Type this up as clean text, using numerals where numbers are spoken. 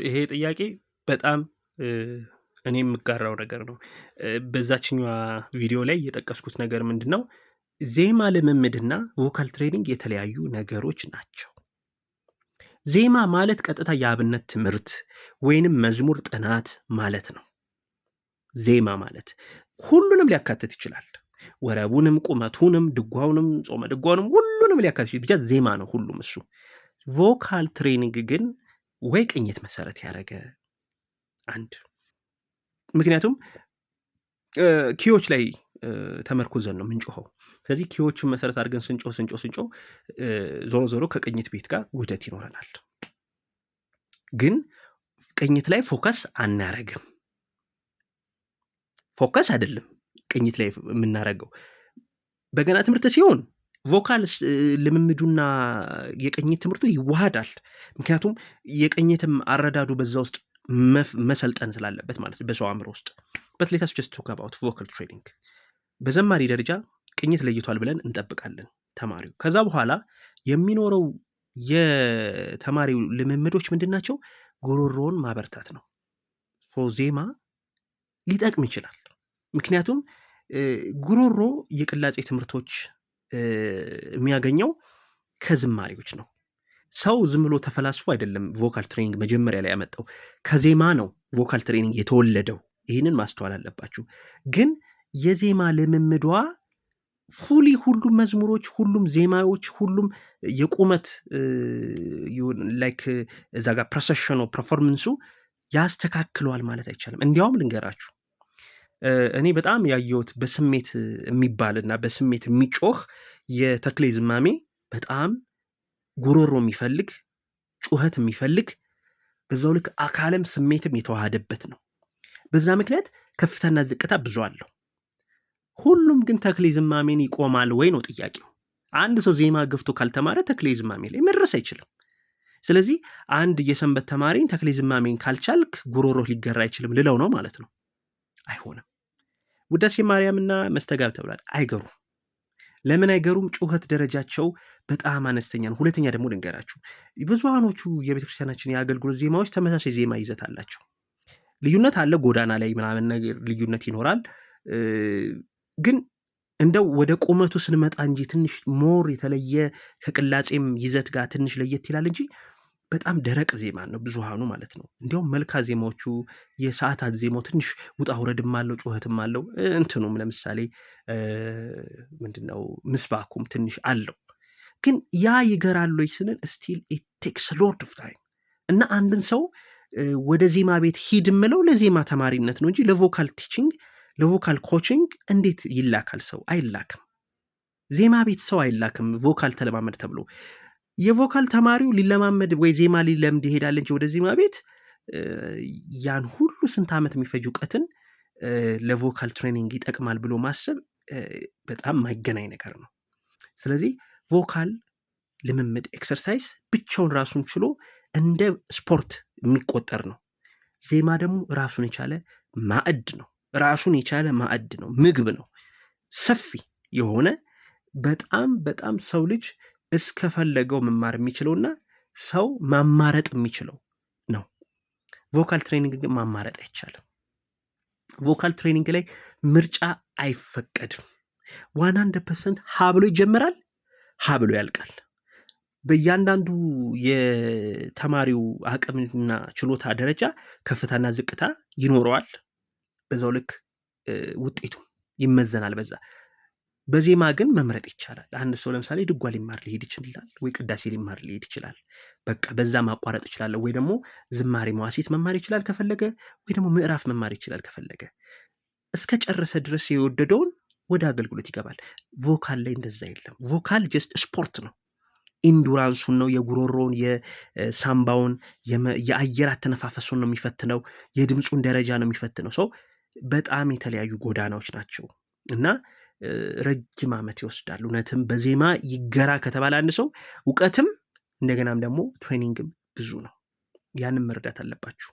ይሄ ጥያቄ በጣም እኔ የምጋራው ነገር ነው። በዛችኛዋ ቪዲዮ ላይ የጠቀስኩት ነገር ምንድን ነው? ዜማ ልምምድና ቮካል ትሬኒንግ የተለያዩ ነገሮች ናቸው። ዜማ ማለት ቀጥታ የአብነት ትምህርት ወይንም መዝሙር ጥናት ማለት ነው። ዜማ ማለት ሁሉንም ሊያካትት ይችላል። ወረቡንም፣ ቁመቱንም፣ ድጓውንም፣ ጾመ ድጓውንም ሁሉንም ሊያካትት ብቻ ዜማ ነው ሁሉም እሱ። ቮካል ትሬኒንግ ግን ወይ ቅኝት መሰረት ያደረገ አንድ ምክንያቱም ኪዎች ላይ ተመርኩዘን ነው ምንጮኸው። ስለዚህ ኪዎችን መሰረት አድርገን ስንጮህ ዞሮ ዞሮ ከቅኝት ቤት ጋር ውህደት ይኖረናል። ግን ቅኝት ላይ ፎከስ አናረግም። ፎከስ አይደለም ቅኝት ላይ የምናረገው። በገና ትምህርት ሲሆን ቮካል ልምምዱና የቅኝት ትምህርቱ ይዋሃዳል። ምክንያቱም የቅኝትም አረዳዱ በዛ ውስጥ መሰልጠን ስላለበት ማለት በሰው አእምሮ ውስጥ በትሌታስ ጀስት ቶክ አባውት ቮካል ትሬኒንግ በዘማሪ ደረጃ ቅኝት ለይቷል ብለን እንጠብቃለን ተማሪው። ከዛ በኋላ የሚኖረው የተማሪው ልምምዶች ምንድን ናቸው? ጉሮሮውን ማበርታት ነው። ዜማ ሊጠቅም ይችላል። ምክንያቱም ጉሮሮ የቅላጼ ትምህርቶች የሚያገኘው ከዝማሬዎች ነው። ሰው ዝም ብሎ ተፈላስፎ አይደለም ቮካል ትሬኒንግ መጀመሪያ ላይ ያመጣው፣ ከዜማ ነው ቮካል ትሬኒንግ የተወለደው። ይህንን ማስተዋል አለባችሁ። ግን የዜማ ልምምዷ ፉሊ ሁሉም መዝሙሮች፣ ሁሉም ዜማዎች፣ ሁሉም የቁመት ላይክ እዛ ጋር ፕሮሰሽኑ ፐርፎርመንሱ ያስተካክለዋል ማለት አይቻልም። እንዲያውም ልንገራችሁ እኔ በጣም ያየሁት በስሜት የሚባልና በስሜት የሚጮህ የተክሌ ዝማሜ በጣም ጉሮሮ የሚፈልግ ጩኸት የሚፈልግ በዛው ልክ አካልም ስሜትም የተዋሃደበት ነው። በዛ ምክንያት ከፍታና ዝቅታ ብዙ አለው። ሁሉም ግን ተክሌ ዝማሜን ይቆማል ወይ ነው ጥያቄው። አንድ ሰው ዜማ ገፍቶ ካልተማረ ተክሌ ዝማሜ ላይ መድረስ አይችልም። ስለዚህ አንድ የሰንበት ተማሪን ተክሌ ዝማሜን ካልቻልክ ጉሮሮህ ሊገራ አይችልም ልለው ነው ማለት ነው። አይሆንም። ውዳሴ ማርያምና መስተጋብ ተብሏል። አይገሩም። ለምን አይገሩም? ጩኸት ደረጃቸው በጣም አነስተኛ ነው። ሁለተኛ ደግሞ ልንገራችሁ፣ ብዙሃኖቹ የቤተክርስቲያናችን የአገልግሎት ዜማዎች ተመሳሳይ ዜማ ይዘት አላቸው። ልዩነት አለ፣ ጎዳና ላይ ምናምን ነገር ልዩነት ይኖራል። ግን እንደው ወደ ቁመቱ ስንመጣ እንጂ ትንሽ ሞር የተለየ ከቅላጼም ይዘት ጋር ትንሽ ለየት ይላል እንጂ በጣም ደረቅ ዜማ ነው ብዙሃኑ ማለት ነው። እንዲያውም መልካ ዜማዎቹ የሰዓታት ዜማው ትንሽ ውጣ ውረድም አለው፣ ጩኸትም አለው። እንትኑም ለምሳሌ ምንድነው ምስባኩም ትንሽ አለው። ግን ያ ይገራሉ ስንል ስቲል ኢት ቴክስ ሎት ኦፍ ታይም እና አንድን ሰው ወደ ዜማ ቤት ሂድ ምለው ለዜማ ተማሪነት ነው እንጂ ለቮካል ቲቺንግ ለቮካል ኮቺንግ እንዴት ይላካል? ሰው አይላክም። ዜማ ቤት ሰው አይላክም ቮካል ተለማመድ ተብሎ። የቮካል ተማሪው ሊለማመድ ወይ ዜማ ሊለምድ ይሄዳል እንጂ ወደ ዜማ ቤት ያን ሁሉ ስንት ዓመት የሚፈጅ እውቀትን ለቮካል ትሬኒንግ ይጠቅማል ብሎ ማሰብ በጣም ማይገናኝ ነገር ነው። ስለዚህ ቮካል ልምምድ ኤክሰርሳይዝ ብቻውን ራሱን ችሎ እንደ ስፖርት የሚቆጠር ነው። ዜማ ደግሞ ራሱን የቻለ ማዕድ ነው። ራሱን የቻለ ማዕድ ነው፣ ምግብ ነው። ሰፊ የሆነ በጣም በጣም ሰው ልጅ እስከፈለገው መማር የሚችለውና ሰው ማማረጥ የሚችለው ነው። ቮካል ትሬኒንግ ግን ማማረጥ አይቻልም። ቮካል ትሬኒንግ ላይ ምርጫ አይፈቀድም። 100% ሀብሎ ይጀምራል፣ ሀብሎ ያልቃል። በእያንዳንዱ የተማሪው አቅምና ችሎታ ደረጃ ከፍታና ዝቅታ ይኖረዋል። በዛው ልክ ውጤቱ ይመዘናል። በዜማ ግን መምረጥ ይቻላል። አንድ ሰው ለምሳሌ ድጓ ሊማር ሊሄድ ይችላል፣ ወይ ቅዳሴ ሊማር ሊሄድ ይችላል። በቃ በዛ ማቋረጥ ይችላል። ወይ ደግሞ ዝማሬ መዋሲት መማር ይችላል ከፈለገ፣ ወይ ደግሞ ምዕራፍ መማር ይችላል ከፈለገ። እስከ ጨረሰ ድረስ የወደደውን ወደ አገልግሎት ይገባል። ቮካል ላይ እንደዛ የለም። ቮካል ጀስት ስፖርት ነው። ኢንዱራንሱን ነው፣ የጉሮሮውን የሳምባውን የአየር አተነፋፈሱን ነው የሚፈትነው፣ የድምፁን ደረጃ ነው የሚፈትነው። ሰው በጣም የተለያዩ ጎዳናዎች ናቸው እና ረጅም ዓመት ይወስዳል። እውነትም በዜማ ይገራ ከተባለ አንድ ሰው እውቀትም እንደገናም ደግሞ ትሬኒንግም ብዙ ነው። ያንን መረዳት አለባችሁ።